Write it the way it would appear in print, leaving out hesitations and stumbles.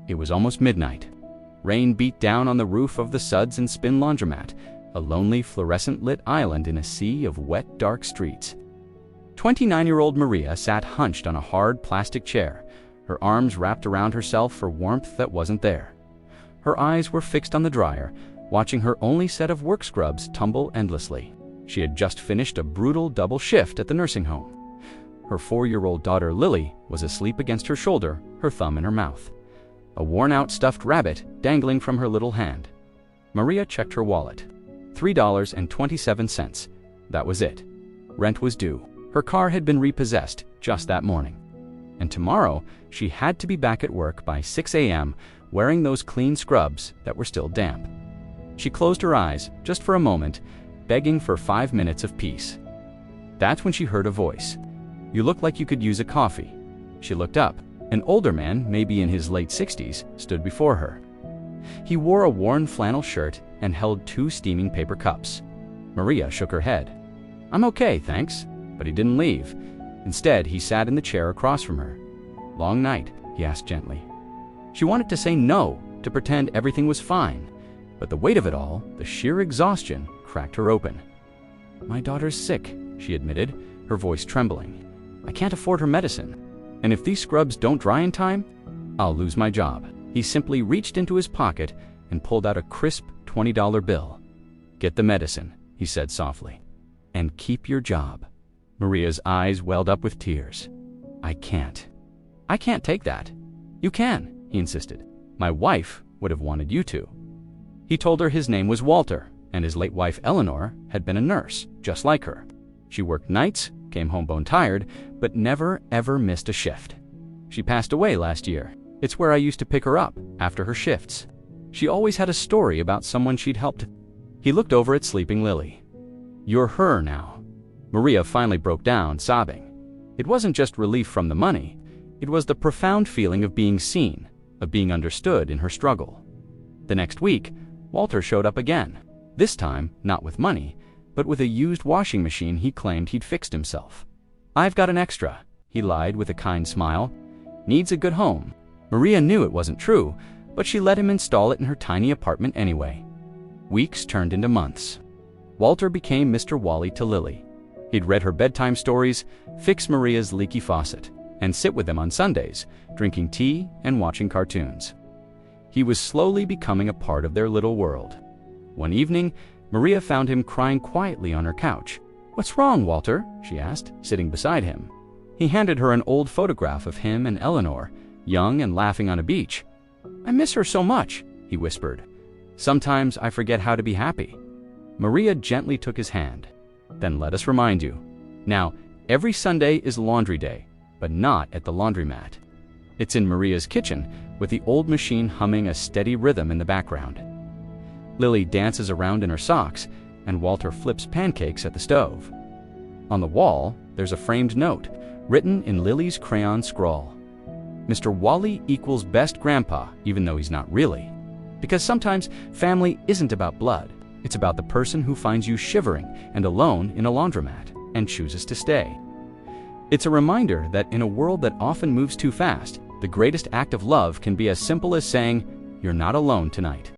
It was almost midnight. Rain beat down on the roof of the Suds and Spin laundromat, a lonely fluorescent-lit island in a sea of wet, dark streets. 29-year-old Maria sat hunched on a hard plastic chair, her arms wrapped around herself for warmth that wasn't there. Her eyes were fixed on the dryer, watching her only set of work scrubs tumble endlessly. She had just finished a brutal double shift at the nursing home. Her 4-year-old daughter Lily was asleep against her shoulder, her thumb in her mouth, a worn-out stuffed rabbit dangling from her little hand. Maria checked her wallet. $3.27. That was it. Rent was due. Her car had been repossessed just that morning. And tomorrow, she had to be back at work by 6 a.m. wearing those clean scrubs that were still damp. She closed her eyes just for a moment, begging for 5 minutes of peace. That's when she heard a voice. "You look like you could use a coffee." She looked up. An older man, maybe in his late 60s, stood before her. He wore a worn flannel shirt and held 2 steaming paper cups. Maria shook her head. "I'm okay, thanks." But he didn't leave. Instead, he sat in the chair across from her. "Long night?" he asked gently. She wanted to say no, to pretend everything was fine. But the weight of it all, the sheer exhaustion, cracked her open. "My daughter's sick," she admitted, her voice trembling. "I can't afford her medicine. And if these scrubs don't dry in time, I'll lose my job." He simply reached into his pocket and pulled out a crisp $20 bill. "Get the medicine," he said softly, "and keep your job." Maria's eyes welled up with tears. I can't take that." "You can," he insisted. "My wife would have wanted you to." He told her his name was Walter, and his late wife Eleanor had been a nurse, just like her. She worked nights, came home bone tired, but never ever missed a shift. She passed away last year. It's where I used to pick her up after her shifts. She always had a story about someone she'd helped. He looked over at sleeping Lily. "You're her now." Maria finally broke down, sobbing. It wasn't just relief from the money. It was the profound feeling of being seen, of being understood in her struggle. The next week, Walter showed up again. This time, not with money, but with a used washing machine he claimed he'd fixed himself. "I've got an extra," he lied with a kind smile. "Needs a good home." Maria knew it wasn't true, but she let him install it in her tiny apartment anyway. Weeks turned into months. Walter became Mr. Wally to Lily. He'd read her bedtime stories, fix Maria's leaky faucet, and sit with them on Sundays, drinking tea and watching cartoons. He was slowly becoming a part of their little world. One evening, Maria found him crying quietly on her couch. "What's wrong, Walter?" she asked, sitting beside him. He handed her an old photograph of him and Eleanor, young and laughing on a beach. "I miss her so much," he whispered. "Sometimes I forget how to be happy." Maria gently took his hand. "Then let us remind you. Now, every Sunday is laundry day, but not at the laundromat." It's in Maria's kitchen, with the old machine humming a steady rhythm in the background. Lily dances around in her socks, and Walter flips pancakes at the stove. On the wall, there's a framed note, written in Lily's crayon scrawl. "Mr. Wally equals best grandpa, even though he's not really." Because sometimes family isn't about blood. It's about the person who finds you shivering and alone in a laundromat and chooses to stay. It's a reminder that in a world that often moves too fast, the greatest act of love can be as simple as saying, "You're not alone tonight."